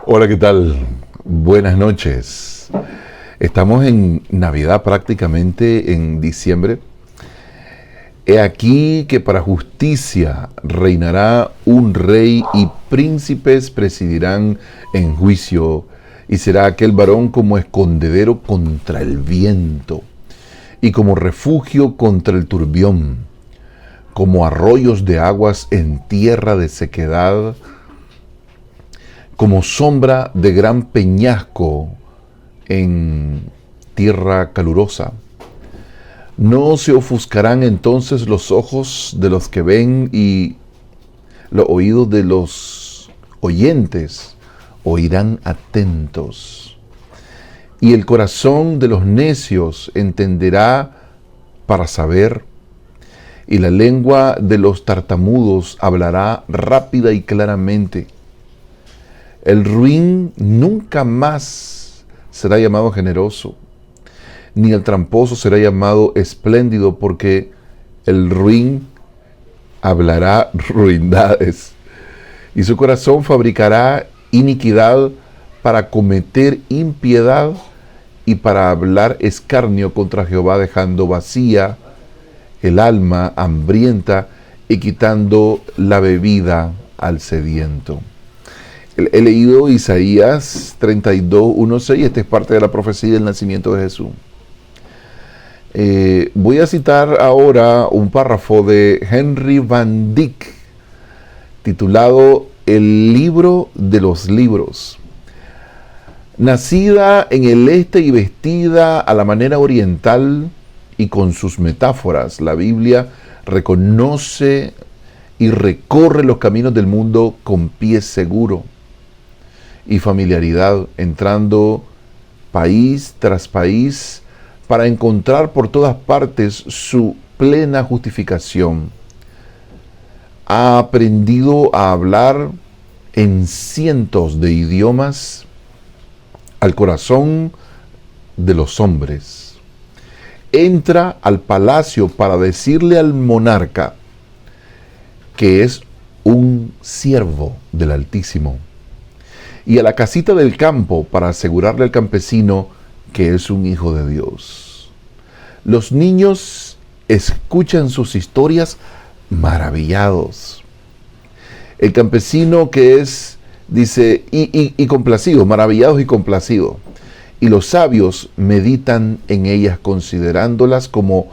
Hola, ¿qué tal? Buenas noches. Estamos en Navidad, prácticamente en diciembre. He aquí que para justicia reinará un rey y príncipes presidirán en juicio, y será aquel varón como escondedero contra el viento y como refugio contra el turbión, como arroyos de aguas en tierra de sequedad, como sombra de gran peñasco en tierra calurosa. No se ofuscarán entonces los ojos de los que ven, y los oídos de los oyentes oirán atentos. Y el corazón de los necios entenderá para saber, y la lengua de los tartamudos hablará rápida y claramente. El ruin nunca más será llamado generoso, ni el tramposo será llamado espléndido, porque el ruin hablará ruindades, y su corazón fabricará iniquidad para cometer impiedad y para hablar escarnio contra Jehová, dejando vacía el alma hambrienta y quitando la bebida al sediento. He leído Isaías 32, 1, 6. Esta es parte de la profecía del nacimiento de Jesús. Voy a citar ahora un párrafo de Henry Van Dyck titulado El libro de los libros. Nacida en el este y vestida a la manera oriental y con sus metáforas, la Biblia reconoce y recorre los caminos del mundo con pie seguro y familiaridad, entrando país tras país para encontrar por todas partes su plena justificación. Ha aprendido a hablar en cientos de idiomas al corazón de los hombres. Entra al palacio para decirle al monarca que es un siervo del Altísimo, y a la casita del campo para asegurarle al campesino que es un hijo de Dios. Los niños escuchan sus historias maravillados. El campesino que es, dice, y complacido, maravillados y complacidos. Y los sabios meditan en ellas, considerándolas como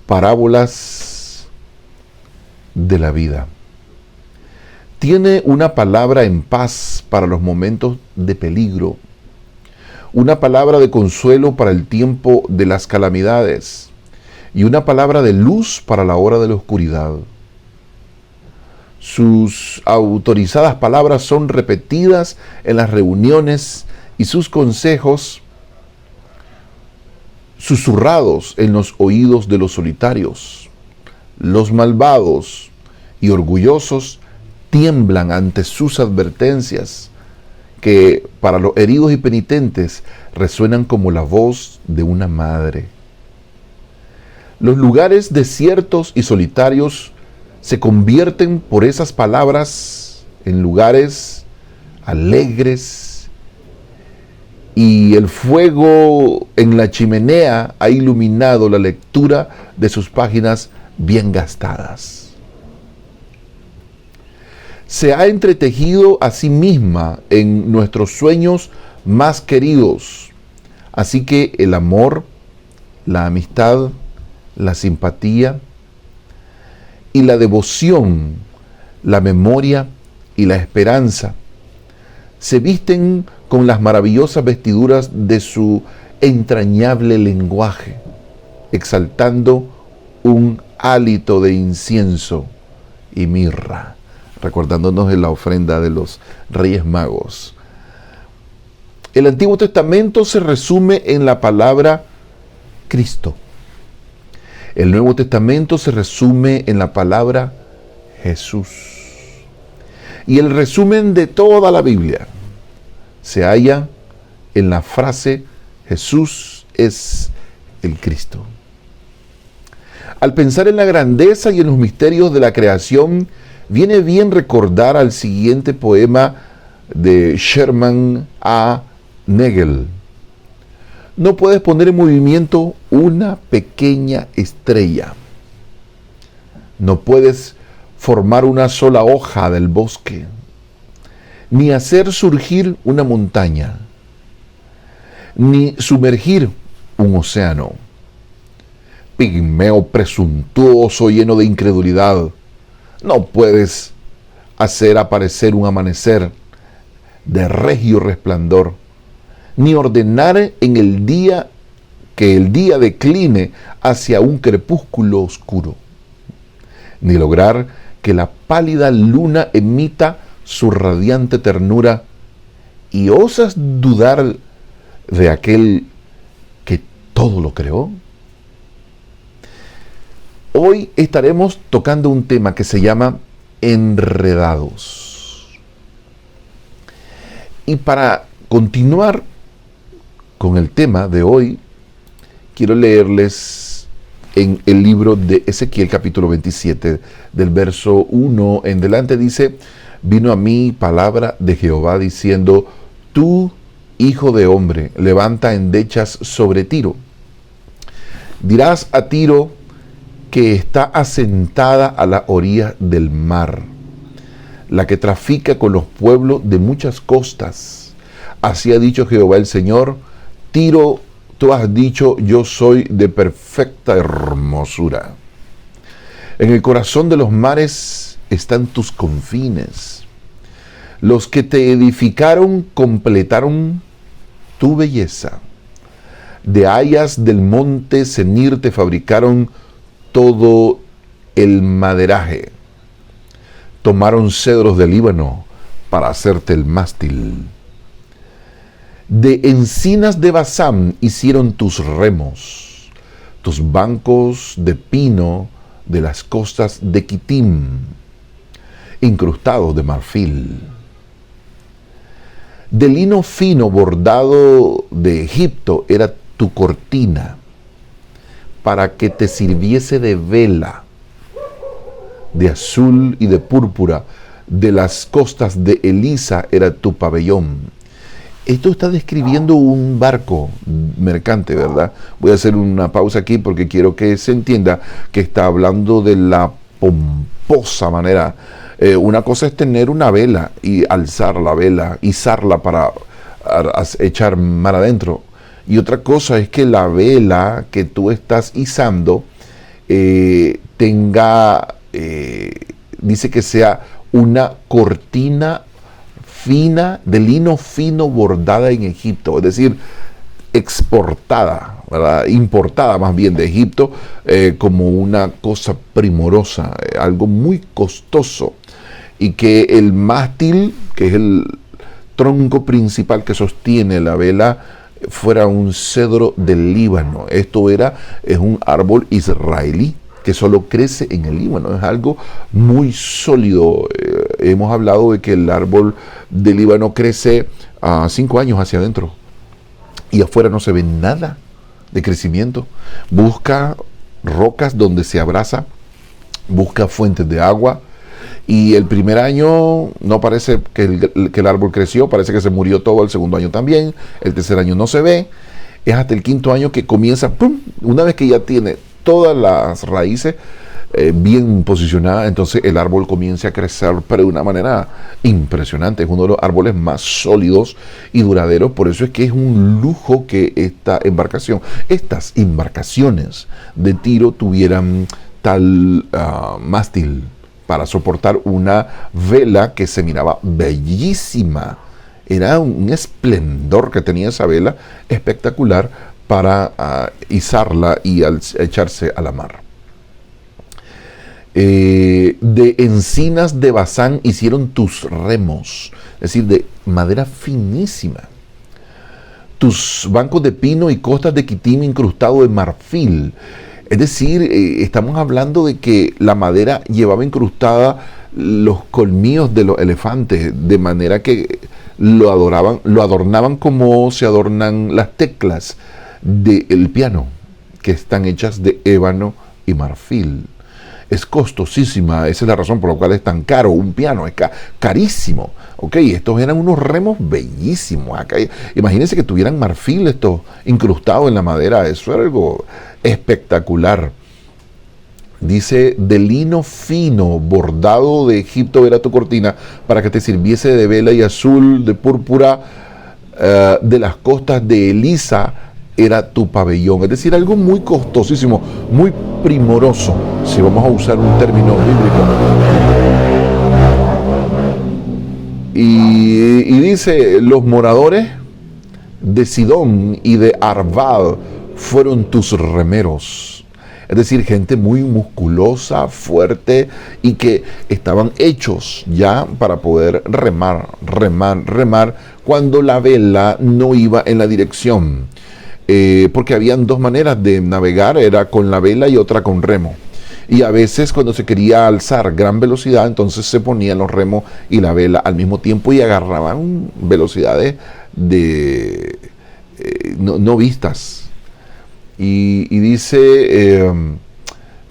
parábolas de la vida. Tiene una palabra en paz para los momentos de peligro, una palabra de consuelo para el tiempo de las calamidades y una palabra de luz para la hora de la oscuridad. Sus autorizadas palabras son repetidas en las reuniones y sus consejos susurrados en los oídos de los solitarios. Los malvados y orgullosos tiemblan ante sus advertencias, que para los heridos y penitentes resuenan como la voz de una madre. Los lugares desiertos y solitarios se convierten por esas palabras en lugares alegres, y el fuego en la chimenea ha iluminado la lectura de sus páginas bien gastadas. Se ha entretejido a sí misma en nuestros sueños más queridos. Así que el amor, la amistad, la simpatía y la devoción, la memoria y la esperanza se visten con las maravillosas vestiduras de su entrañable lenguaje, exaltando un hálito de incienso y mirra, recordándonos de la ofrenda de los Reyes Magos. El Antiguo Testamento se resume en la palabra Cristo. El Nuevo Testamento se resume en la palabra Jesús. Y el resumen de toda la Biblia se halla en la frase Jesús es el Cristo. Al pensar en la grandeza y en los misterios de la creación, viene bien recordar al siguiente poema de Sherman A. Nagel. No puedes poner en movimiento una pequeña estrella. No puedes formar una sola hoja del bosque, ni hacer surgir una montaña, ni sumergir un océano. Pigmeo presuntuoso, lleno de incredulidad, no puedes hacer aparecer un amanecer de regio resplandor, ni ordenar en el día que el día decline hacia un crepúsculo oscuro, ni lograr que la pálida luna emita su radiante ternura, y osas dudar de aquel que todo lo creó. Hoy estaremos tocando un tema que se llama enredados. Y para continuar con el tema de hoy, quiero leerles en el libro de Ezequiel capítulo 27, del verso 1 en delante, dice: vino a mí palabra de Jehová diciendo: tú, hijo de hombre, levanta endechas sobre Tiro. Dirás a Tiro, que está asentada a la orilla del mar, la que trafica con los pueblos de muchas costas. Así ha dicho Jehová el Señor: Tiro, tú has dicho, yo soy de perfecta hermosura. En el corazón de los mares están tus confines. Los que te edificaron completaron tu belleza. De hayas del monte Senir te fabricaron todo el maderaje. Tomaron cedros del Líbano para hacerte el mástil. De encinas de Basán hicieron tus remos, tus bancos de pino de las costas de Quitim, incrustados de marfil. De lino fino bordado de Egipto era tu cortina, para que te sirviese de vela. De azul y de púrpura, de las costas de Elisa era tu pabellón. Esto está describiendo un barco mercante, ¿verdad? Voy a hacer una pausa aquí porque quiero que se entienda que está hablando de la pomposa manera. Una cosa es tener una vela y alzar la vela, izarla para echar mar adentro. Y otra cosa es que la vela que tú estás izando tenga, dice que sea una cortina fina, de lino fino bordada en Egipto, es decir, exportada, ¿verdad? Importada más bien de Egipto, como una cosa primorosa, algo muy costoso, y que el mástil, que es el tronco principal que sostiene la vela, fuera un cedro del Líbano. Esto es un árbol israelí que solo crece en el Líbano, es algo muy sólido. Hemos hablado de que el árbol del Líbano crece a 5 años hacia adentro y afuera no se ve nada de crecimiento. Busca rocas donde se abraza, busca fuentes de agua, y el primer año no parece que el árbol creció, parece que se murió todo. El segundo año también, el tercer año no se ve, es hasta el quinto año que comienza, ¡pum!, una vez que ya tiene todas las raíces bien posicionadas, entonces el árbol comienza a crecer, pero de una manera impresionante. Es uno de los árboles más sólidos y duraderos. Por eso es que es un lujo que estas embarcaciones de Tiro tuvieran tal mástil para soportar una vela que se miraba bellísima. Era un esplendor que tenía esa vela, espectacular, para izarla y echarse a la mar. De encinas de Basán hicieron tus remos, es decir, de madera finísima. Tus bancos de pino y costas de Quitim incrustado de marfil. Es decir, estamos hablando de que la madera llevaba incrustada los colmillos de los elefantes, de manera que lo adornaban como se adornan las teclas del piano, que están hechas de ébano y marfil. Es costosísima, esa es la razón por la cual es tan caro. Un piano es carísimo. Ok, estos eran unos remos bellísimos. Acá, imagínense que tuvieran marfil estos incrustados en la madera. Eso era algo espectacular. Dice, de lino fino, bordado de Egipto era tu cortina, para que te sirviese de vela, y azul, de púrpura, de las costas de Elisa era tu pabellón. Es decir, algo muy costosísimo, muy primoroso, si vamos a usar un término bíblico. Y dice, los moradores de Sidón y de Arvad fueron tus remeros. Es decir, gente muy musculosa, fuerte, y que estaban hechos ya para poder remar cuando la vela no iba en la dirección. Porque habían dos maneras de navegar, era con la vela y otra con remo. Y a veces cuando se quería alzar gran velocidad, entonces se ponían los remos y la vela al mismo tiempo y agarraban velocidades no vistas. Y dice,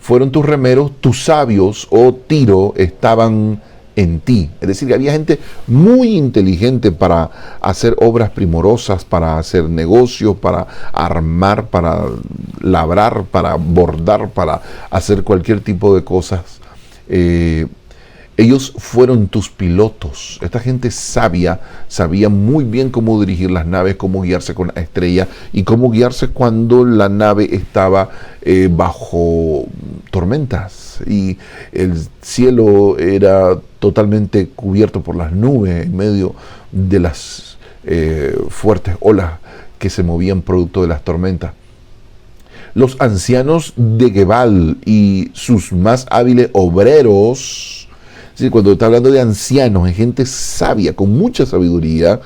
fueron tus remeros, tus sabios, oh Tiro, estaban en ti. Es decir, que había gente muy inteligente para hacer obras primorosas, para hacer negocios, para armar, para labrar, para bordar, para hacer cualquier tipo de cosas. Ellos fueron tus pilotos. Esta gente sabia sabía muy bien cómo dirigir las naves, cómo guiarse con la estrella y cómo guiarse cuando la nave estaba bajo tormentas y el cielo era totalmente cubierto por las nubes en medio de las fuertes olas que se movían producto de las tormentas. Los ancianos de Gebal y sus más hábiles obreros. Sí, cuando está hablando de ancianos, es gente sabia, con mucha sabiduría,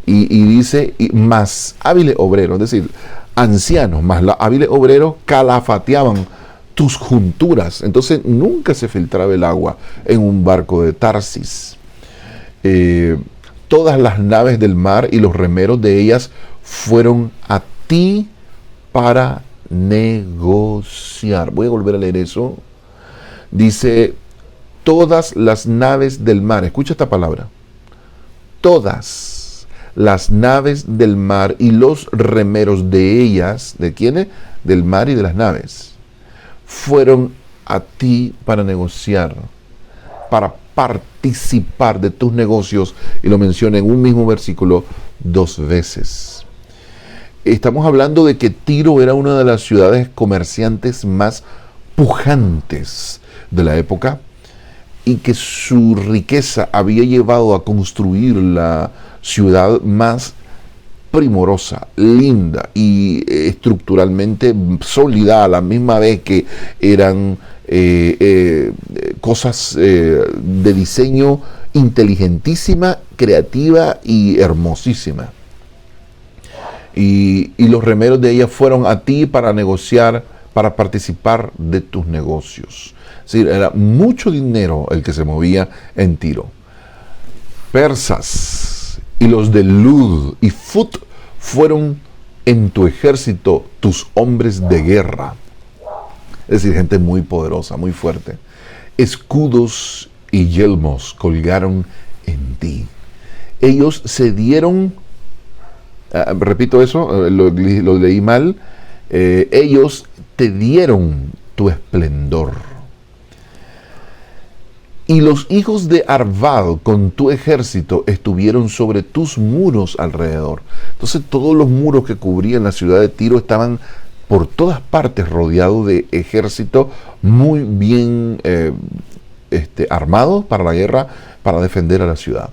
y dice, más hábiles obreros, es decir, ancianos más hábiles obreros calafateaban tus junturas. Entonces nunca se filtraba el agua en un barco de Tarsis. Todas las naves del mar y los remeros de ellas fueron a ti para negociar. Voy a volver a leer eso. Dice, todas las naves del mar, escucha esta palabra, todas las naves del mar y los remeros de ellas, ¿de quiénes? Del mar y de las naves, fueron a ti para negociar, para participar de tus negocios, y lo menciona en un mismo versículo 2 veces. Estamos hablando de que Tiro era una de las ciudades comerciantes más pujantes de la época, y que su riqueza había llevado a construir la ciudad más primorosa, linda y estructuralmente sólida a la misma vez que eran cosas de diseño inteligentísima, creativa y hermosísima. Y los remeros de ella fueron a ti para negociar, para participar de tus negocios. Es decir, era mucho dinero el que se movía en Tiro. Persas y los de Lud y Fut fueron en tu ejército tus hombres de guerra. Es decir, gente muy poderosa, muy fuerte. Escudos y yelmos colgaron en ti. Ellos se dieron, repito eso, lo leí mal, ellos te dieron tu esplendor. Y los hijos de Arvad con tu ejército estuvieron sobre tus muros alrededor. Entonces todos los muros que cubrían la ciudad de Tiro estaban por todas partes rodeados de ejército muy bien armados para la guerra, para defender a la ciudad.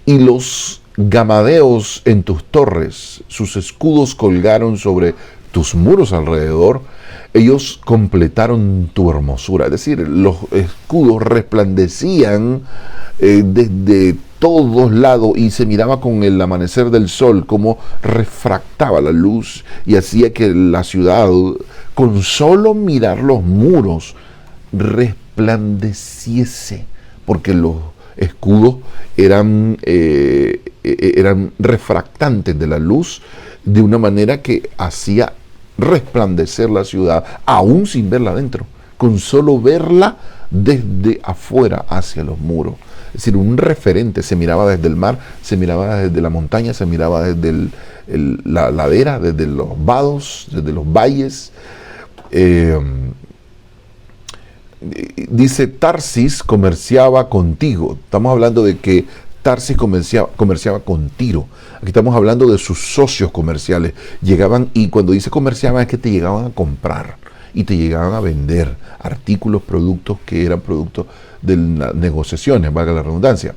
Y los gamadeos en tus torres, sus escudos colgaron sobre tus muros alrededor. Ellos completaron tu hermosura, es decir, los escudos resplandecían desde todos lados y se miraba con el amanecer del sol como refractaba la luz y hacía que la ciudad, con solo mirar los muros, resplandeciese, porque los escudos eran refractantes de la luz de una manera que hacía resplandecer la ciudad, aún sin verla adentro, con solo verla desde afuera hacia los muros. Es decir, un referente. Se miraba desde el mar, se miraba desde la montaña, se miraba desde la ladera, desde los vados, desde los valles. Dice, Tarsis comerciaba contigo. Estamos hablando de que Tarsis comerciaba con Tiro. Aquí estamos hablando de sus socios comerciales. Llegaban, y cuando dice comerciaban es que te llegaban a comprar y te llegaban a vender artículos, productos que eran productos de las negociaciones, valga la redundancia.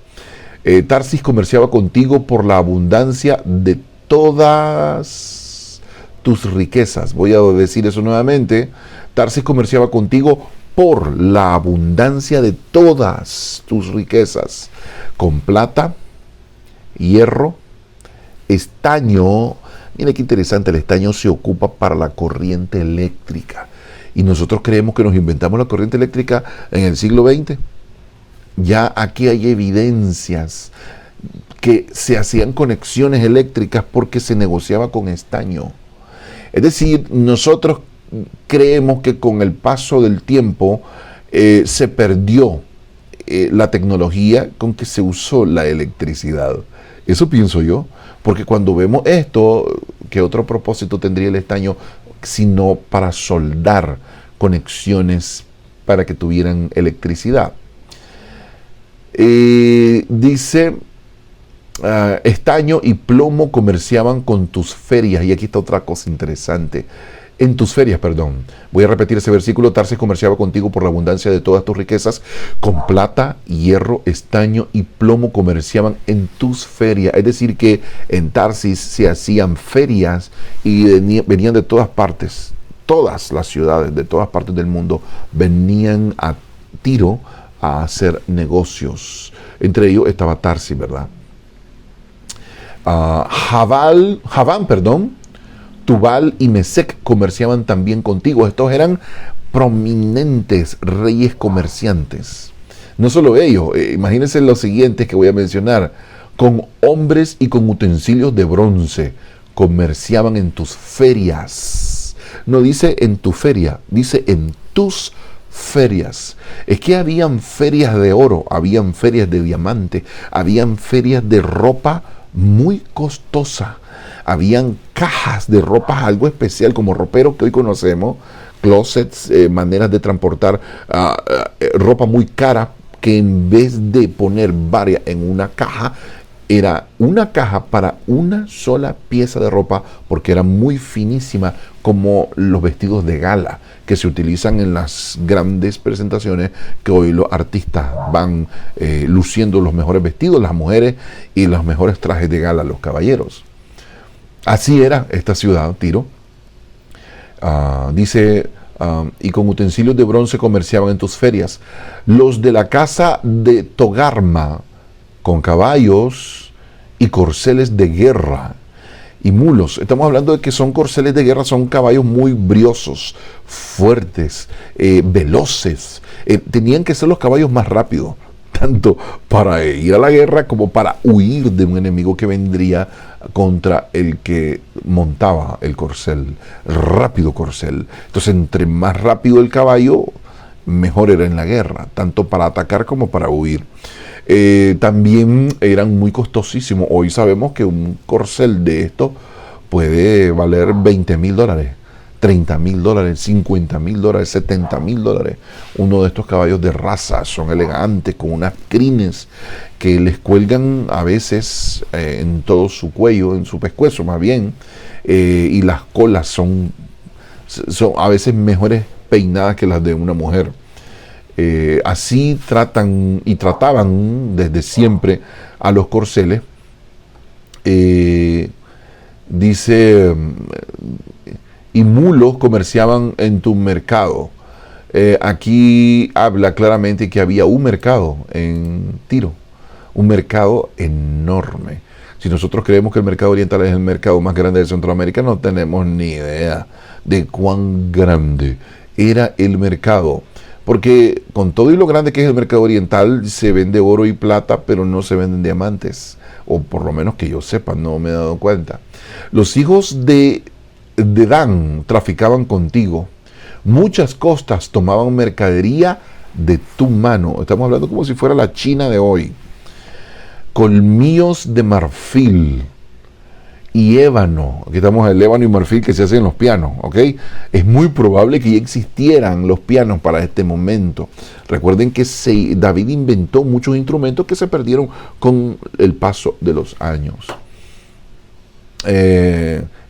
Tarsis comerciaba contigo por la abundancia de todas tus riquezas. Voy a decir eso nuevamente. Tarsis comerciaba contigo por la abundancia de todas tus riquezas, con plata, hierro, estaño. Mira qué interesante, el estaño se ocupa para la corriente eléctrica. Y nosotros creemos que nos inventamos la corriente eléctrica en el siglo XX. Ya aquí hay evidencias que se hacían conexiones eléctricas porque se negociaba con estaño. Es decir, nosotros creemos que con el paso del tiempo se perdió la tecnología con que se usó la electricidad. Eso pienso yo, porque cuando vemos esto, ¿qué otro propósito tendría el estaño sino para soldar conexiones para que tuvieran electricidad? Dice, estaño y plomo comerciaban con tus ferias. Y aquí está otra cosa interesante. En tus ferias, perdón. Voy a repetir ese versículo. Tarsis comerciaba contigo por la abundancia de todas tus riquezas. Con plata, hierro, estaño y plomo comerciaban en tus ferias. Es decir, que en Tarsis se hacían ferias y venían de todas partes. Todas las ciudades de todas partes del mundo venían a Tiro a hacer negocios. Entre ellos estaba Tarsis, ¿verdad? Javán, Tubal y Mesec comerciaban también contigo. Estos eran prominentes reyes comerciantes. No solo ellos, imagínense los siguientes que voy a mencionar. Con hombres y con utensilios de bronce comerciaban en tus ferias. No dice en tu feria, dice en tus ferias. Es que habían ferias de oro, habían ferias de diamante, habían ferias de ropa muy costosa. Habían cajas de ropa algo especial, como roperos que hoy conocemos, closets, maneras de transportar ropa muy cara, que en vez de poner varias en una caja, era una caja para una sola pieza de ropa, porque era muy finísima, como los vestidos de gala que se utilizan en las grandes presentaciones, que hoy los artistas van luciendo los mejores vestidos, las mujeres, y los mejores trajes de gala, los caballeros. Así era esta ciudad, Tiro. Dice, y con utensilios de bronce comerciaban en tus ferias. Los de la casa de Togarma, con caballos y corceles de guerra y mulos. Estamos hablando de que son corceles de guerra, son caballos muy briosos, fuertes, veloces. Tenían que ser los caballos más rápidos, tanto para ir a la guerra como para huir de un enemigo que vendría contra el que montaba el corcel, rápido corcel. Entonces, entre más rápido el caballo, mejor era en la guerra, tanto para atacar como para huir. También eran muy costosísimos. Hoy sabemos que un corcel de esto puede valer $20,000, $30,000, $50,000, $70,000. Uno de estos caballos de raza son elegantes, con unas crines que les cuelgan a veces en todo su cuello, en su pescuezo más bien, y las colas son a veces mejores peinadas que las de una mujer. Así tratan y trataban desde siempre a los corceles. Dice, y mulos comerciaban en tu mercado. Aquí habla claramente que había un mercado en Tiro, un mercado enorme. Si nosotros creemos que el mercado oriental es el mercado más grande de Centroamérica, no tenemos ni idea de cuán grande era el mercado. Porque con todo y lo grande que es el mercado oriental, se vende oro y plata, pero no se venden diamantes. O por lo menos que yo sepa, no me he dado cuenta. Los hijos de Dan traficaban contigo. Muchas costas tomaban mercadería de tu mano. Estamos hablando como si fuera la China de hoy. colmillos de marfil y ébano. Aquí estamos el ébano y marfil que se hacen en los pianos, ¿ok? Es muy probable que ya existieran los pianos para este momento. Recuerden que David inventó muchos instrumentos que se perdieron con el paso de los años.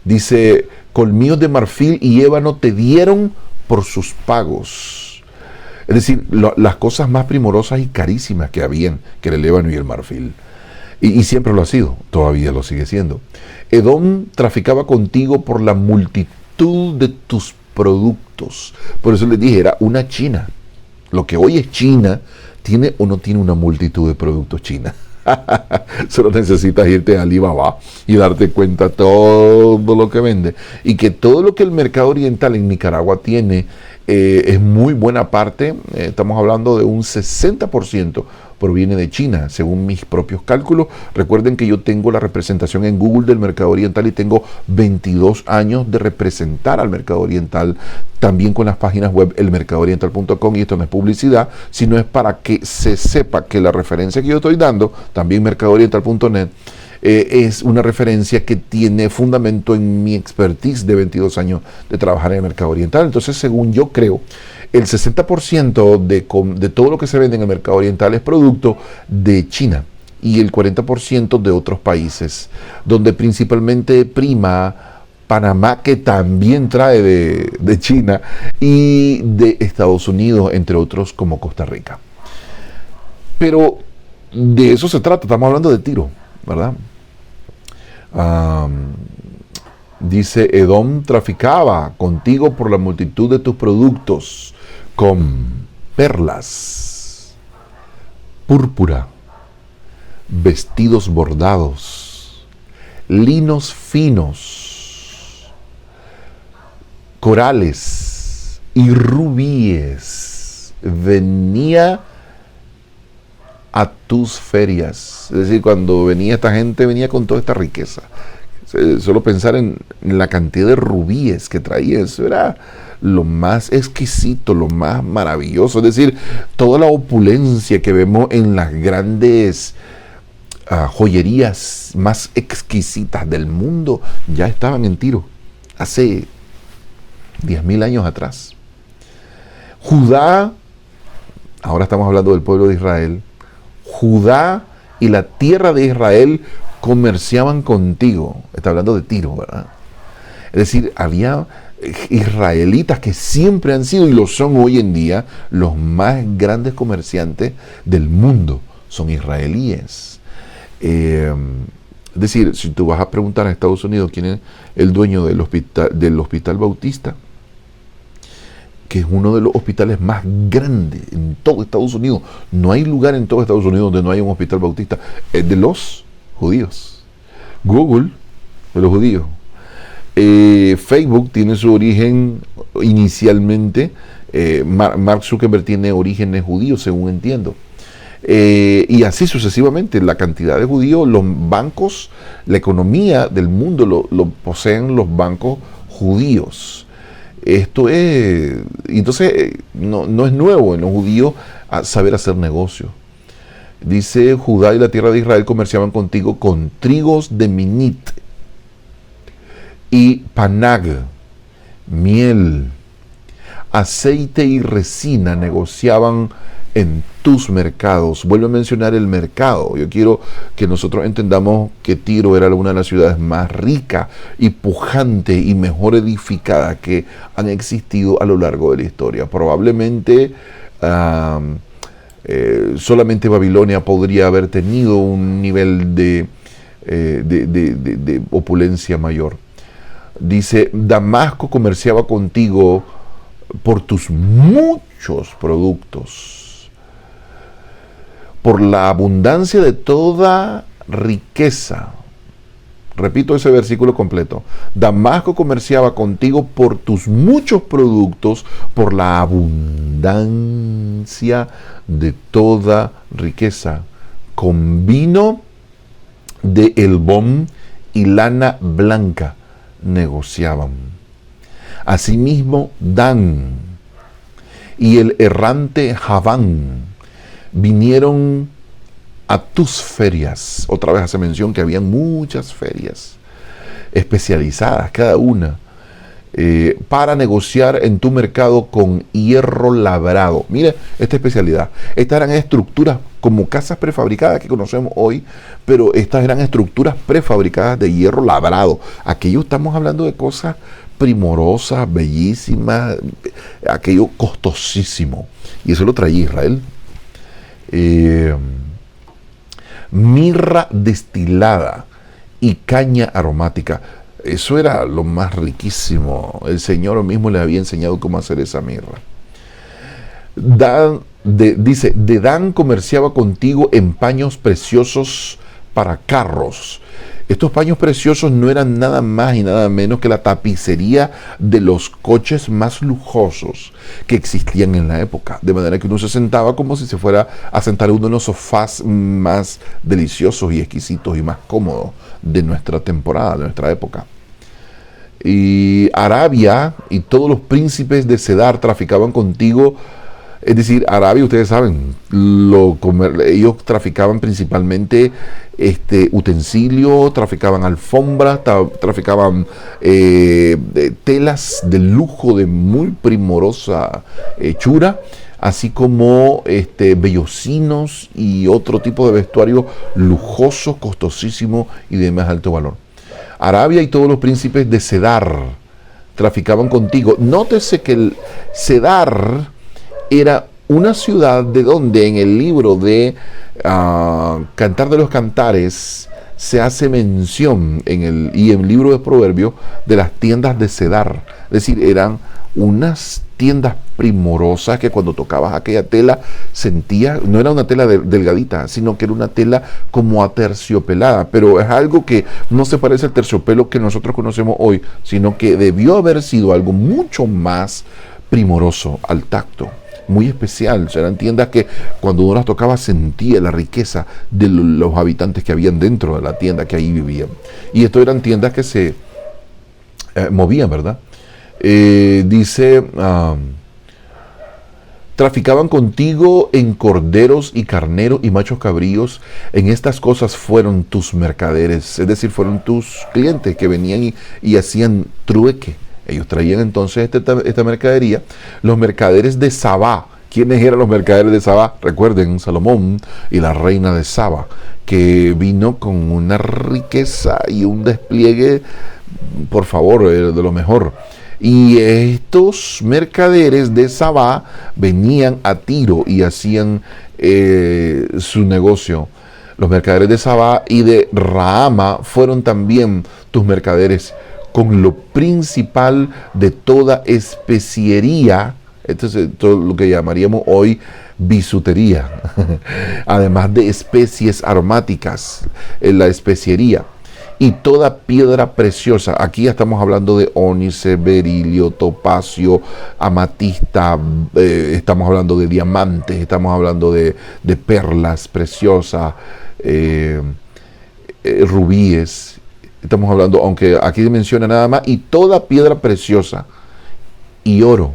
Dice, colmillos de marfil y ébano te dieron por sus pagos. Es decir, las cosas más primorosas y carísimas que habían, que era el ébano y el marfil. Y siempre lo ha sido, todavía lo sigue siendo. Edom traficaba contigo por la multitud de tus productos. Por eso les dije, era una China. Lo que hoy es China, tiene o no tiene una multitud de productos China. Solo necesitas irte a Alibaba y darte cuenta todo lo que vende. Y que todo lo que el mercado oriental en Nicaragua tiene es muy buena parte. Estamos hablando de un 60% proviene de China, según mis propios cálculos. Recuerden que yo tengo la representación en Google del mercado oriental y tengo 22 años de representar al mercado oriental, también con las páginas web elmercadooriental.com, y esto no es publicidad, sino es para que se sepa que la referencia que yo estoy dando, también mercadooriental.net, es una referencia que tiene fundamento en mi expertise de 22 años de trabajar en el mercado oriental. Entonces, según yo creo, el 60% de todo lo que se vende en el mercado oriental es producto de China y el 40% de otros países, donde principalmente prima Panamá, que también trae de China, y de Estados Unidos, entre otros, como Costa Rica. Pero de eso se trata, estamos hablando de tiro, ¿verdad? Dice, Edom traficaba contigo por la multitud de tus productos, con perlas, púrpura, vestidos bordados, linos finos, corales y rubíes. Venía a tus ferias. Es decir, cuando venía esta gente, venía con toda esta riqueza. Solo pensar en la cantidad de rubíes que traía, eso era lo más exquisito, lo más maravilloso. Es decir, toda la opulencia que vemos en las grandes joyerías más exquisitas del mundo ya estaban en Tiro hace 10.000 años atrás. Judá, ahora estamos hablando del pueblo de Israel, Judá y la tierra de Israel comerciaban contigo. Está hablando de Tiro, ¿verdad? Es decir, había israelitas que siempre han sido y lo son hoy en día los más grandes comerciantes del mundo. Son israelíes. Es decir, si tú vas a preguntar en Estados Unidos quién es el dueño del hospital Bautista, que es uno de los hospitales más grandes en todo Estados Unidos. No hay lugar en todo Estados Unidos donde no haya un hospital bautista. Es de los judíos. Google, de los judíos. Facebook tiene su origen inicialmente. Mark Zuckerberg tiene orígenes judíos, según entiendo. Y así sucesivamente, la cantidad de judíos, los bancos, la economía del mundo lo poseen los bancos judíos. Esto es, entonces no es nuevo en los judíos saber hacer negocio. Dice, Judá y la tierra de Israel comerciaban contigo con trigos de Minit y panag, miel, aceite y resina negociaban en tus mercados. Vuelvo a mencionar el mercado. Yo quiero que nosotros entendamos que Tiro era una de las ciudades más ricas y pujante y mejor edificada que han existido a lo largo de la historia. Probablemente solamente Babilonia podría haber tenido un nivel de opulencia mayor. Dice, Damasco comerciaba contigo por tus muchos productos, por la abundancia de toda riqueza. Repito ese versículo completo. Damasco comerciaba contigo por tus muchos productos, por la abundancia de toda riqueza, con vino de Elbón y lana blanca negociaban. Asimismo, Dan y el errante Javán vinieron a tus ferias. Otra vez hace mención que habían muchas ferias especializadas, cada una, para negociar en tu mercado con hierro labrado. Mira esta especialidad. Estas eran estructuras como casas prefabricadas que conocemos hoy, pero estas eran estructuras prefabricadas de hierro labrado. Aquello estamos hablando de cosas primorosas, bellísimas, aquello costosísimo. Y eso lo traía Israel. Mirra destilada y caña aromática. Eso era lo más riquísimo. El Señor mismo le había enseñado cómo hacer esa mirra. Dice, Dedán comerciaba contigo en paños preciosos para carros. Estos paños preciosos no eran nada más y nada menos que la tapicería de los coches más lujosos que existían en la época. De manera que uno se sentaba como si se fuera a sentar uno en los sofás más deliciosos y exquisitos y más cómodos de nuestra temporada, de nuestra época. Y Arabia y todos los príncipes de Cedar traficaban contigo. Es decir, Arabia, ustedes saben, ellos traficaban principalmente utensilios, traficaban alfombras, traficaban telas de lujo de muy primorosa hechura, así como vellocinos y otro tipo de vestuario lujoso, costosísimo y de más alto valor. Arabia y todos los príncipes de Cedar traficaban contigo. Nótese que el Cedar era una ciudad de donde en el libro de Cantar de los Cantares se hace mención y en el libro de Proverbios de las tiendas de Cedar. Es decir, eran unas tiendas primorosas que cuando tocabas aquella tela sentías, no era una tela delgadita, sino que era una tela como aterciopelada, pero es algo que no se parece al terciopelo que nosotros conocemos hoy, sino que debió haber sido algo mucho más primoroso al tacto, muy especial. O sea, eran tiendas que cuando uno las tocaba sentía la riqueza de los habitantes que habían dentro de la tienda, que ahí vivían. Y esto eran tiendas que se movían, ¿verdad? Dice, traficaban contigo en corderos y carneros y machos cabríos. En estas cosas fueron tus mercaderes, es decir, fueron tus clientes que venían y hacían trueque. Ellos traían entonces esta mercadería. Los mercaderes de Sabá. ¿Quiénes eran los mercaderes de Sabá? Recuerden, Salomón y la reina de Saba, que vino con una riqueza y un despliegue, por favor, de lo mejor. Y estos mercaderes de Sabá venían a Tiro y hacían su negocio. Los mercaderes de Sabá y de Rahama fueron también tus mercaderes, con lo principal de toda especiería. Esto es todo lo que llamaríamos hoy bisutería, además de especies aromáticas, la especiería y toda piedra preciosa. Aquí ya estamos hablando de ónice, berilio, topacio, amatista, estamos hablando de diamantes, estamos hablando de perlas preciosas, rubíes. Estamos hablando, aunque aquí menciona nada más, y toda piedra preciosa y oro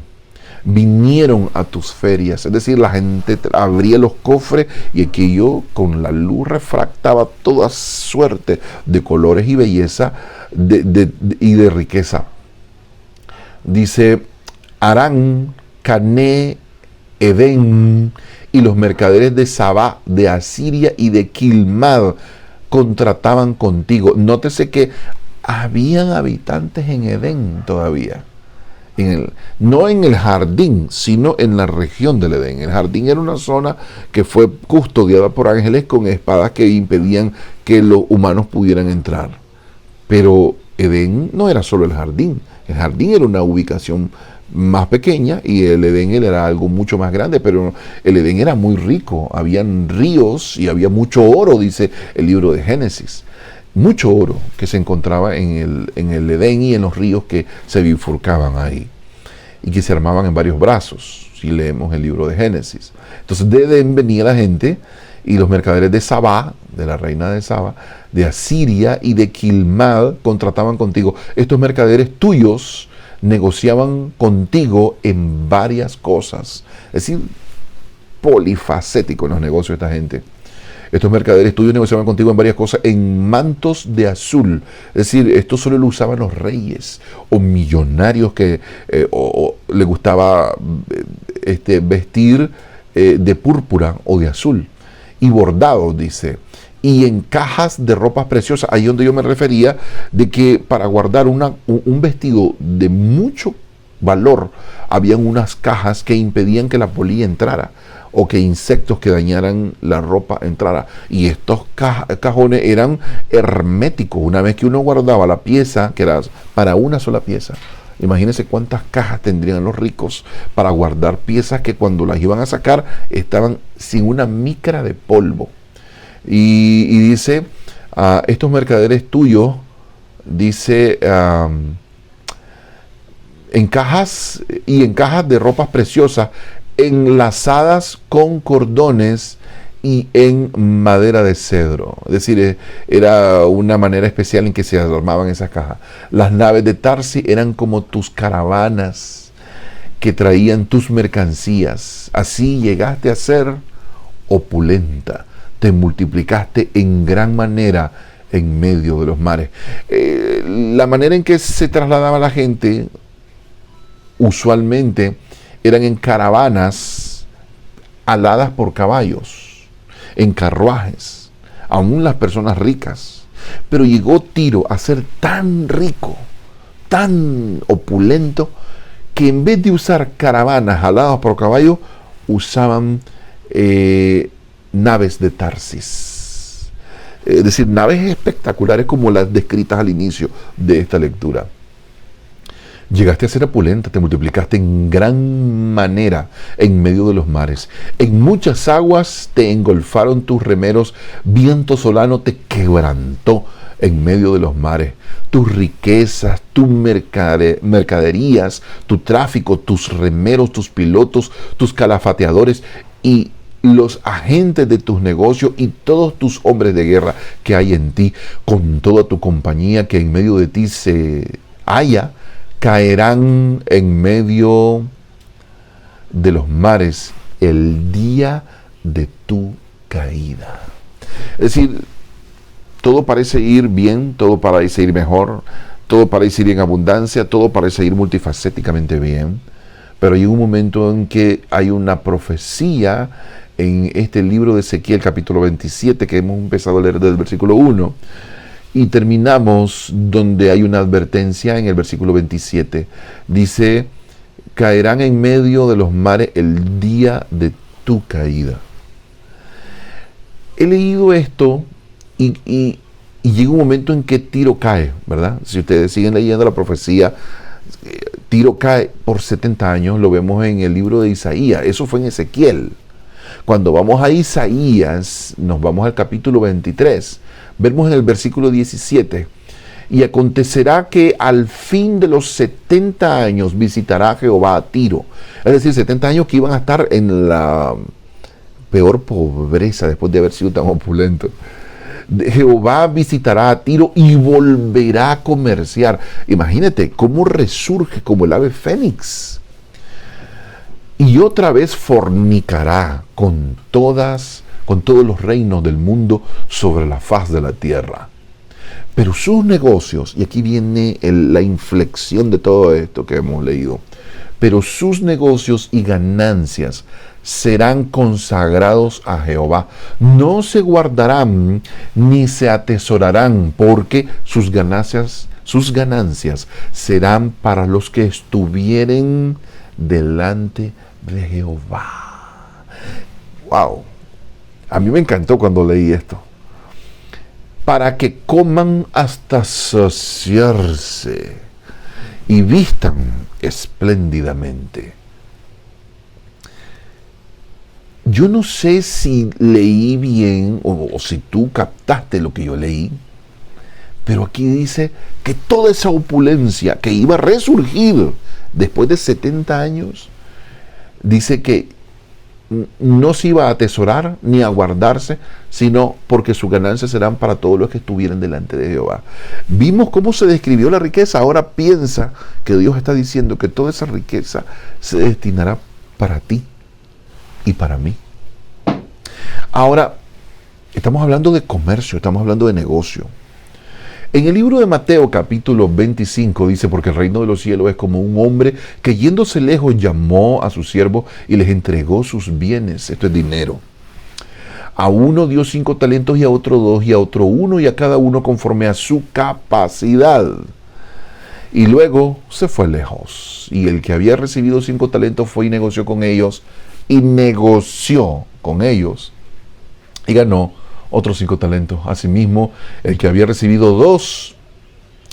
vinieron a tus ferias. Es decir, la gente abría los cofres y aquello con la luz refractaba toda suerte de colores y belleza y de riqueza. Dice, Arán, Cané, Edén y los mercaderes de Sabá, de Asiria y de Quilmad contrataban contigo. Nótese que habían habitantes en Edén todavía. No en el jardín, sino en la región del Edén. El jardín era una zona que fue custodiada por ángeles con espadas que impedían que los humanos pudieran entrar. Pero Edén no era solo el jardín era una ubicación más pequeña y el Edén era algo mucho más grande, pero el Edén era muy rico, habían ríos y había mucho oro, dice el libro de Génesis. Mucho oro que se encontraba en el Edén y en los ríos que se bifurcaban ahí y que se armaban en varios brazos, si leemos el libro de Génesis. Entonces de Edén venía la gente y los mercaderes de Sabá, de la reina de Saba, de Asiria y de Quilmad contrataban contigo. Estos mercaderes tuyos negociaban contigo en varias cosas. Es decir, polifacético en los negocios de esta gente. Estos mercaderes tuyos negociaban contigo en varias cosas en mantos de azul. Es decir, esto solo lo usaban los reyes o millonarios que o le gustaba vestir de púrpura o de azul. Y bordados, dice. Y en cajas de ropas preciosas, ahí donde yo me refería, de que para guardar un vestido de mucho valor, habían unas cajas que impedían que la polilla entrara o que insectos que dañaran la ropa entrara. Y estos cajones eran herméticos. Una vez que uno guardaba la pieza, que era para una sola pieza, imagínense cuántas cajas tendrían los ricos para guardar piezas que cuando las iban a sacar estaban sin una micra de polvo. Y dice, estos mercaderes tuyos, dice, en cajas de ropas preciosas, enlazadas con cordones y en madera de cedro. Es decir, era una manera especial en que se armaban esas cajas. Las naves de Tarsis eran como tus caravanas que traían tus mercancías. Así llegaste a ser opulenta. Te multiplicaste en gran manera en medio de los mares. La manera en que se trasladaba la gente usualmente eran en caravanas aladas por caballos, en carruajes, aún las personas ricas. Pero llegó Tiro a ser tan rico, tan opulento, que en vez de usar caravanas aladas por caballos, usaban naves de Tarsis. Es decir, naves espectaculares como las descritas al inicio de esta lectura. Llegaste a ser opulenta, te multiplicaste en gran manera en medio de los mares. En muchas aguas te engolfaron tus remeros, viento solano te quebrantó en medio de los mares. Tus riquezas, tus mercaderías, tu tráfico, tus remeros, tus pilotos, tus calafateadores y los agentes de tus negocios y todos tus hombres de guerra que hay en ti, con toda tu compañía que en medio de ti se halla, caerán en medio de los mares el día de tu caída. Es decir, todo parece ir bien, todo parece ir mejor, todo parece ir en abundancia, todo parece ir multifacéticamente bien, pero hay un momento en que hay una profecía en este libro de Ezequiel, capítulo 27, que hemos empezado a leer desde el versículo 1, y terminamos donde hay una advertencia en el versículo 27. Dice, caerán en medio de los mares el día de tu caída. He leído esto y llega un momento en que Tiro cae, ¿verdad? Si ustedes siguen leyendo la profecía, Tiro cae por 70 años, lo vemos en el libro de Isaías, eso fue en Ezequiel. Cuando vamos a Isaías, nos vamos al capítulo 23, vemos en el versículo 17, y acontecerá que al fin de los 70 años visitará Jehová a Tiro. Es decir, 70 años que iban a estar en la peor pobreza después de haber sido tan opulento. Jehová visitará a Tiro y volverá a comerciar. Imagínate cómo resurge como el ave fénix. Y otra vez fornicará con todos los reinos del mundo sobre la faz de la tierra. Pero sus negocios, y aquí viene la inflexión de todo esto que hemos leído, pero sus negocios y ganancias serán consagrados a Jehová. No se guardarán ni se atesorarán, porque sus ganancias serán para los que estuvieren delante de Jehová. Wow. A mí me encantó cuando leí esto. Para que coman hasta saciarse y vistan espléndidamente. Yo no sé si leí bien o si tú captaste lo que yo leí, pero aquí dice que toda esa opulencia que iba a resurgir después de 70 años, dice que no se iba a atesorar ni a guardarse, sino porque sus ganancias serán para todos los que estuvieran delante de Jehová. Vimos cómo se describió la riqueza. Ahora piensa que Dios está diciendo que toda esa riqueza se destinará para ti y para mí. Ahora, Estamos hablando de comercio, estamos hablando de negocio. En el libro de Mateo capítulo 25 dice, porque el reino de los cielos es como un hombre que yéndose lejos llamó a sus siervos y les entregó sus bienes. Esto es dinero. A uno dio 5 talentos y a otro 2 y a otro 1 y a cada uno conforme a su capacidad. Y luego se fue lejos. Y el que había recibido 5 talentos fue y negoció con ellos y ganó otros 5 talentos. Asimismo, el que había recibido 2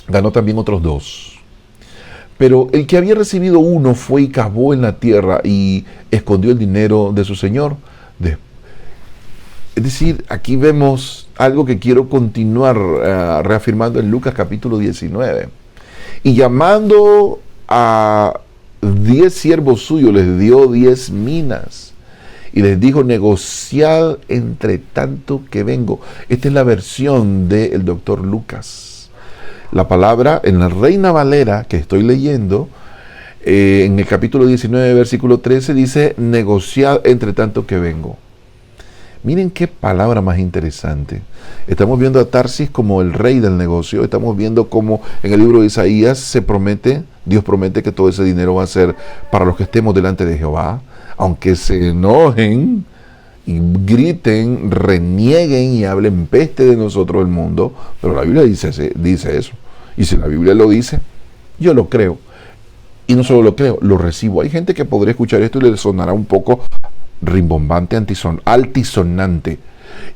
ganó también otros 2. Pero el que había recibido 1 fue y cavó en la tierra y escondió el dinero de su señor. Es decir, aquí vemos algo que quiero continuar reafirmando en Lucas capítulo 19. Y llamando a 10 siervos suyos, les dio 10 minas. Y les dijo, negociad entre tanto que vengo. Esta es la versión del doctor Lucas. La palabra en la Reina Valera que estoy leyendo, en el capítulo 19, versículo 13, dice, negociad entre tanto que vengo. Miren qué palabra más interesante. Estamos viendo a Tarsis como el rey del negocio. Estamos viendo cómo en el libro de Isaías Dios promete que todo ese dinero va a ser para los que estemos delante de Jehová. Aunque se enojen y griten, renieguen y hablen peste de nosotros el mundo. Pero la Biblia dice eso. Y si la Biblia lo dice, yo lo creo. Y no solo lo creo, lo recibo. Hay gente que podría escuchar esto y le sonará un poco rimbombante, altisonante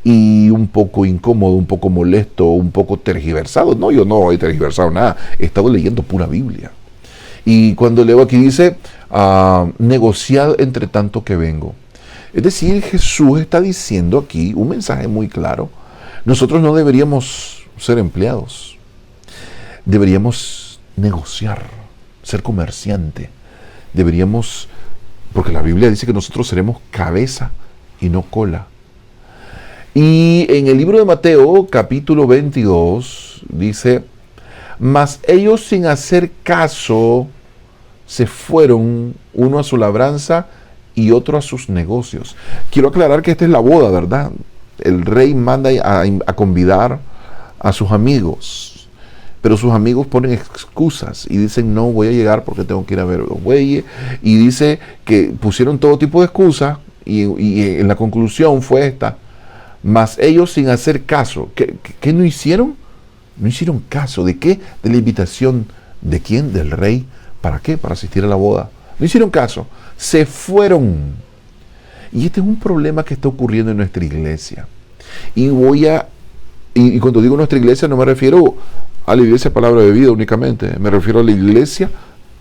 y un poco incómodo, un poco molesto, un poco tergiversado. No, yo no he tergiversado nada, he estado leyendo pura Biblia. Y cuando leo aquí dice, negociad entre tanto que vengo. Es decir, Jesús está diciendo aquí un mensaje muy claro. Nosotros no deberíamos ser empleados, deberíamos negociar, ser comerciante, deberíamos... Porque la Biblia dice que nosotros seremos cabeza y no cola. Y en el libro de Mateo, capítulo 22, dice, mas ellos sin hacer caso se fueron, uno a su labranza y otro a sus negocios. Quiero aclarar que esta es la boda, ¿verdad? El rey manda a convidar a sus amigos. Pero sus amigos ponen excusas y dicen, no voy a llegar porque tengo que ir a ver los bueyes. Y dice que pusieron todo tipo de excusas y en la conclusión fue esta. Mas ellos sin hacer caso. ¿Qué no hicieron? No hicieron caso. ¿De qué? De la invitación. ¿De quién? Del rey. ¿Para qué? Para asistir a la boda. No hicieron caso. Se fueron. Y este es un problema que está ocurriendo en nuestra iglesia. Y cuando digo nuestra iglesia no me refiero a la iglesia Palabra de Vida únicamente, me refiero a la iglesia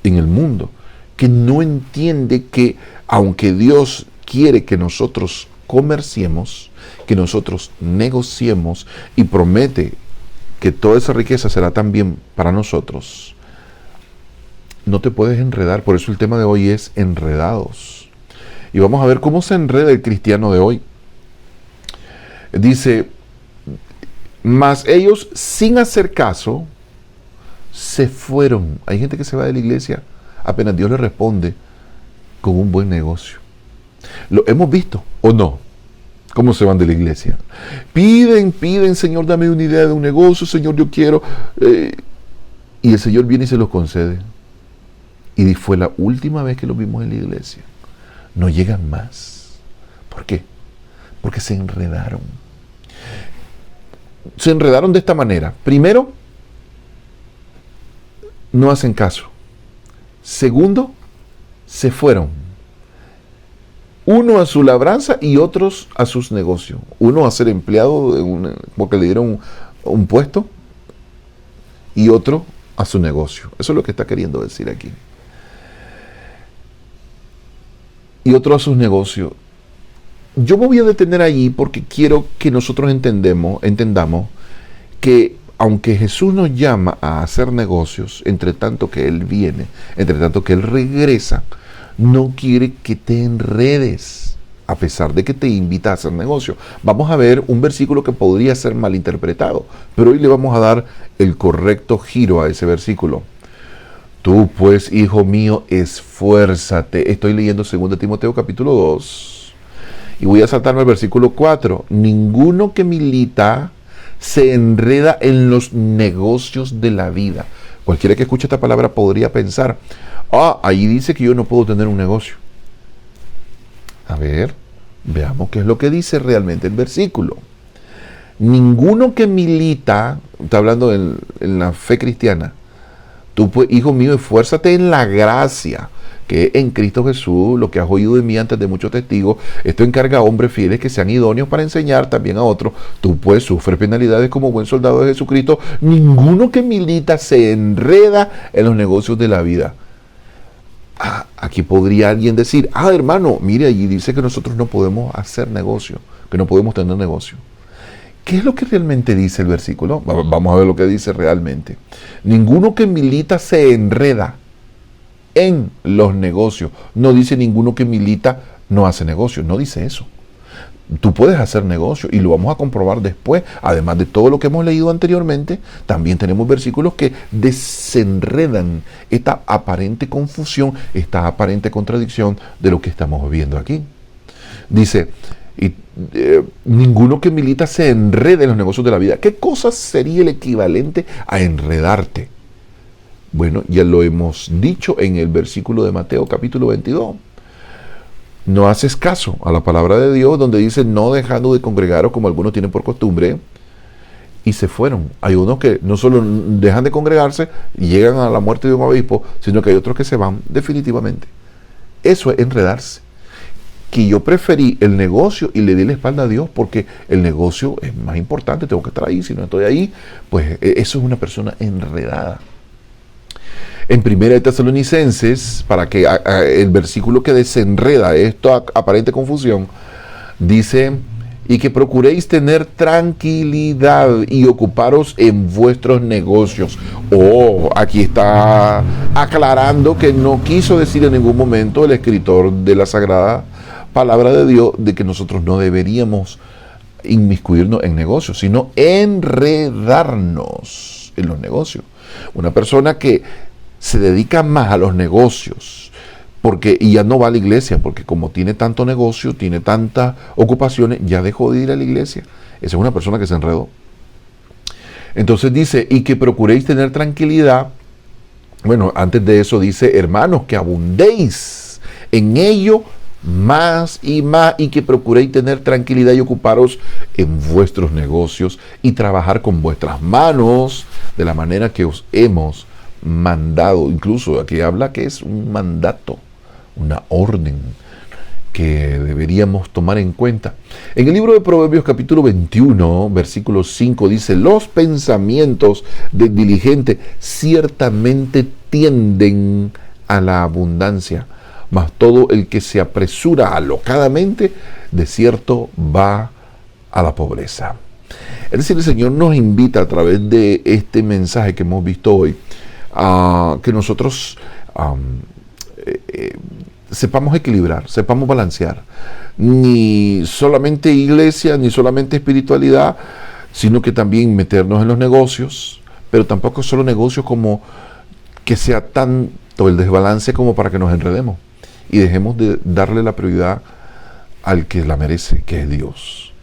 en el mundo, que no entiende que aunque Dios quiere que nosotros comerciemos, que nosotros negociemos y promete que toda esa riqueza será también para nosotros, no te puedes enredar. Por eso el tema de hoy es enredados. Y vamos a ver cómo se enreda el cristiano de hoy. Dice, mas ellos sin hacer caso se fueron. Hay gente que se va de la iglesia apenas Dios le responde con un buen negocio. Lo hemos visto, ¿o no? ¿Cómo se van de la iglesia? Piden, Señor, dame una idea de un negocio, Señor, yo quiero. Y el Señor viene y se los concede. Y fue la última vez que lo vimos en la iglesia. No llegan más. ¿Por qué? Porque se enredaron. Se enredaron de esta manera. Primero, no hacen caso. Segundo, se fueron. Uno a su labranza y otros a sus negocios. Uno a ser empleado porque le dieron un puesto y otro a su negocio. Eso es lo que está queriendo decir aquí. Y otro a sus negocios. Yo me voy a detener allí porque quiero que nosotros entendamos que aunque Jesús nos llama a hacer negocios, entre tanto que Él viene, entre tanto que Él regresa, no quiere que te enredes, a pesar de que te invita a hacer negocio. Vamos a ver un versículo que podría ser malinterpretado, pero hoy le vamos a dar el correcto giro a ese versículo. Tú pues, hijo mío, esfuérzate. Estoy leyendo 2 Timoteo capítulo 2. Y voy a saltarme al versículo 4. Ninguno que milita se enreda en los negocios de la vida. Cualquiera que escuche esta palabra podría pensar, ahí dice que yo no puedo tener un negocio. A ver, veamos qué es lo que dice realmente el versículo. Ninguno que milita, está hablando en la fe cristiana, tú pues, hijo mío, esfuérzate en la gracia que en Cristo Jesús, lo que has oído de mí antes de muchos testigos, esto encarga a hombres fieles que sean idóneos para enseñar también a otros. Tú pues sufres penalidades como buen soldado de Jesucristo. Ninguno que milita se enreda en los negocios de la vida. Aquí podría alguien decir, hermano, mire, allí dice que nosotros no podemos hacer negocio, que no podemos tener negocio. ¿Qué es lo que realmente dice el versículo? Vamos a ver lo que dice realmente. Ninguno que milita se enreda en los negocios. No dice ninguno que milita no hace negocio. No dice eso. Tú puedes hacer negocio y lo vamos a comprobar después. Además de todo lo que hemos leído anteriormente, también tenemos versículos que desenredan esta aparente confusión, esta aparente contradicción de lo que estamos viendo aquí. Dice, ninguno que milita se enreda en los negocios de la vida. ¿Qué cosa sería el equivalente a enredarte? Bueno, ya lo hemos dicho en el versículo de Mateo capítulo 22. No haces caso a la palabra de Dios donde dice no dejando de congregaros como algunos tienen por costumbre, y se fueron. Hay unos que no solo dejan de congregarse y llegan a la muerte de un obispo, sino que hay otros que se van definitivamente. Eso es enredarse. Que yo preferí el negocio y le di la espalda a Dios porque el negocio es más importante, tengo que estar ahí, si no estoy ahí, pues eso es una persona enredada. En 1 Tesalonicenses, para que el versículo que desenreda esta aparente confusión, dice, y que procuréis tener tranquilidad y ocuparos en vuestros negocios. Aquí está aclarando que no quiso decir en ningún momento el escritor de la Sagrada Palabra de Dios de que nosotros no deberíamos inmiscuirnos en negocios, sino enredarnos en los negocios. Una persona que se dedica más a los negocios y ya no va a la iglesia, porque como tiene tanto negocio, tiene tantas ocupaciones, ya dejó de ir a la iglesia. Esa es una persona que se enredó. Entonces dice, y que procuréis tener tranquilidad. Bueno, antes de eso dice, hermanos, que abundéis en ello más y más, y que procuréis tener tranquilidad y ocuparos en vuestros negocios y trabajar con vuestras manos de la manera que os hemos mandado. Incluso aquí habla que es un mandato, una orden que deberíamos tomar en cuenta. En el libro de Proverbios capítulo 21, versículo 5 dice, los pensamientos del diligente ciertamente tienden a la abundancia, mas todo el que se apresura alocadamente, de cierto va a la pobreza. Es decir, el Señor nos invita a través de este mensaje que hemos visto hoy, a que nosotros sepamos equilibrar, sepamos balancear. Ni solamente iglesia, ni solamente espiritualidad, sino que también meternos en los negocios, pero tampoco solo negocios como que sea tanto el desbalance como para que nos enredemos y dejemos de darle la prioridad al que la merece, que es Dios.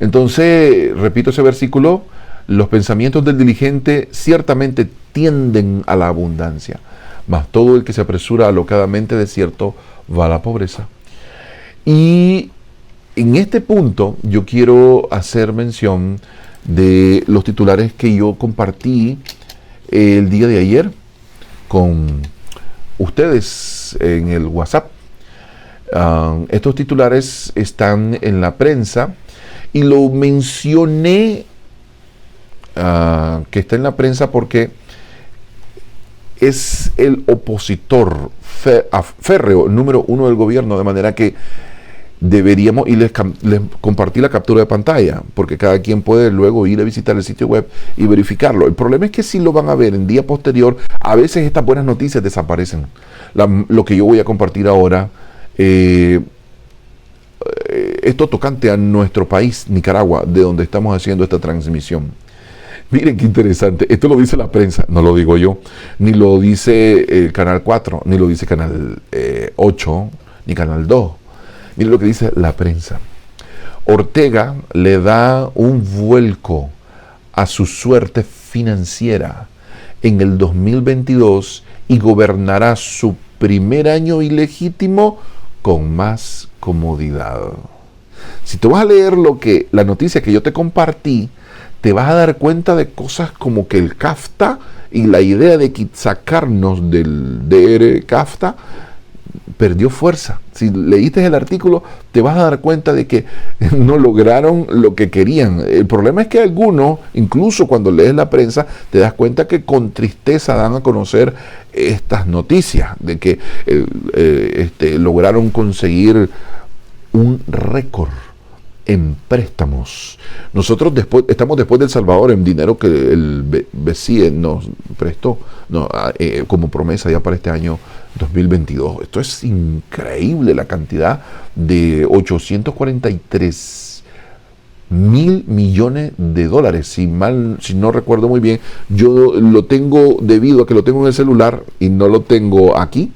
Entonces, repito ese versículo, los pensamientos del diligente ciertamente tienden a la abundancia, mas todo el que se apresura alocadamente, de cierto va a la pobreza. Y en este punto yo quiero hacer mención de los titulares que yo compartí el día de ayer con ustedes en el WhatsApp. Estos titulares están en la prensa y lo mencioné que está en la prensa porque es el opositor férreo número 1 del gobierno, de manera que deberíamos, y les compartí la captura de pantalla, porque cada quien puede luego ir a visitar el sitio web y verificarlo. El problema es que si lo van a ver en día posterior, a veces estas buenas noticias desaparecen. Lo que yo voy a compartir ahora, esto tocante a nuestro país, Nicaragua, de donde estamos haciendo esta transmisión. Miren qué interesante, esto lo dice la prensa, no lo digo yo, ni lo dice el Canal 4, ni lo dice Canal 8, ni Canal 2. Miren lo que dice la prensa. Ortega le da un vuelco a su suerte financiera en el 2022 y gobernará su primer año ilegítimo con más comodidad. Si tú vas a leer la noticia que yo te compartí, te vas a dar cuenta de cosas como que el CAFTA y la idea de sacarnos del DR CAFTA perdió fuerza. Si leíste el artículo, te vas a dar cuenta de que no lograron lo que querían. El problema es que algunos, incluso cuando lees la prensa, te das cuenta que con tristeza dan a conocer estas noticias de que lograron conseguir un récord en préstamos. Nosotros estamos después de El Salvador en dinero que el BCE nos prestó como promesa ya para este año 2022. Esto es increíble, la cantidad de 843 mil millones de dólares. Si no recuerdo muy bien, yo lo tengo debido a que lo tengo en el celular y no lo tengo aquí.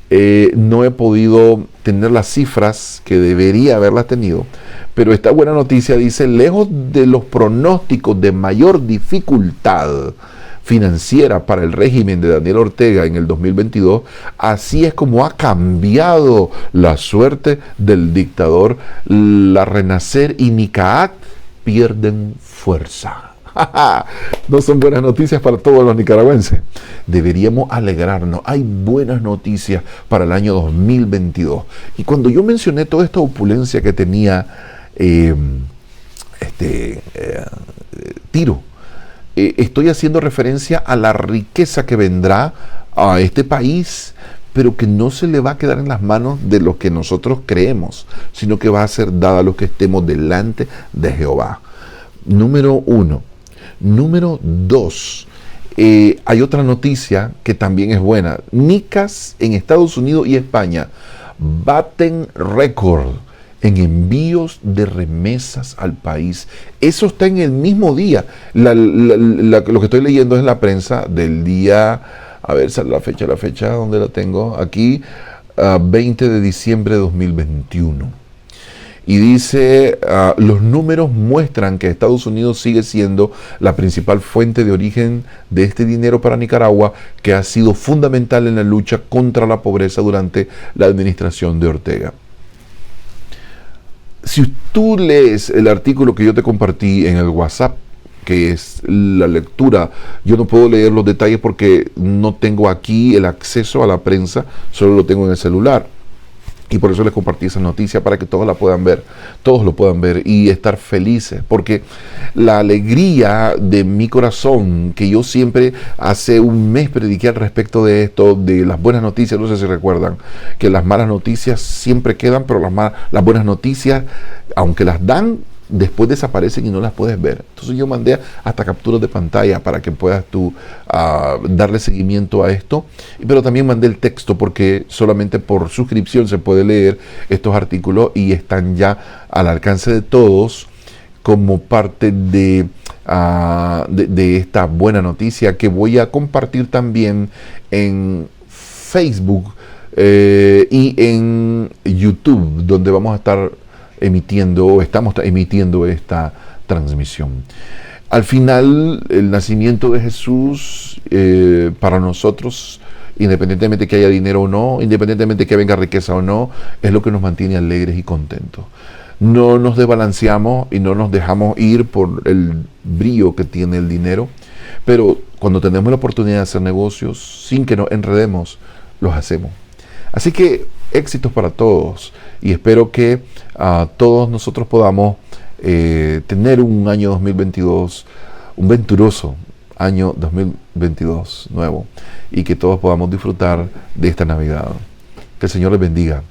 No he podido tener las cifras que debería haberlas tenido, pero esta buena noticia dice: lejos de los pronósticos de mayor dificultad financiera para el régimen de Daniel Ortega en el 2022, así es como ha cambiado la suerte del dictador. La Renacer y Nicaat pierden fuerza. No son buenas noticias para todos los nicaragüenses. Deberíamos alegrarnos. Hay buenas noticias para el año 2022. Y cuando yo mencioné toda esta opulencia que tenía Tiro, estoy haciendo referencia a la riqueza que vendrá a este país, pero que no se le va a quedar en las manos de los que nosotros creemos, sino que va a ser dada a los que estemos delante de Jehová. Número 1. Número 2, hay otra noticia que también es buena. Nicas en Estados Unidos y España baten récord en envíos de remesas al país. Eso está en el mismo día. Lo que estoy leyendo es la prensa del día, a ver, sale la fecha, ¿dónde la tengo? Aquí, 20 de diciembre de 2021. Y dice, los números muestran que Estados Unidos sigue siendo la principal fuente de origen de este dinero para Nicaragua, que ha sido fundamental en la lucha contra la pobreza durante la administración de Ortega. Si tú lees el artículo que yo te compartí en el WhatsApp, que es la lectura, yo no puedo leer los detalles porque no tengo aquí el acceso a la prensa, solo lo tengo en el celular. Y por eso les compartí esa noticia, para que todos la puedan ver, todos lo puedan ver y estar felices, porque la alegría de mi corazón, que yo siempre hace un mes prediqué al respecto de esto, de las buenas noticias, no sé si recuerdan, que las malas noticias siempre quedan, pero las buenas noticias, aunque las dan, después desaparecen y no las puedes ver. Entonces yo mandé hasta capturas de pantalla para que puedas tú darle seguimiento a esto, pero también mandé el texto porque solamente por suscripción se puede leer estos artículos y están ya al alcance de todos como parte de esta buena noticia que voy a compartir también en Facebook y en YouTube, donde vamos a estar estamos emitiendo esta transmisión. Al final, el nacimiento de Jesús para nosotros, independientemente que haya dinero o no, independientemente que venga riqueza o no, es lo que nos mantiene alegres y contentos. No nos desbalanceamos y no nos dejamos ir por el brillo que tiene el dinero, pero cuando tenemos la oportunidad de hacer negocios sin que nos enredemos, los hacemos. Así que éxitos para todos y espero que todos nosotros podamos tener un año 2022, un venturoso año 2022 nuevo, y que todos podamos disfrutar de esta Navidad. Que el Señor les bendiga.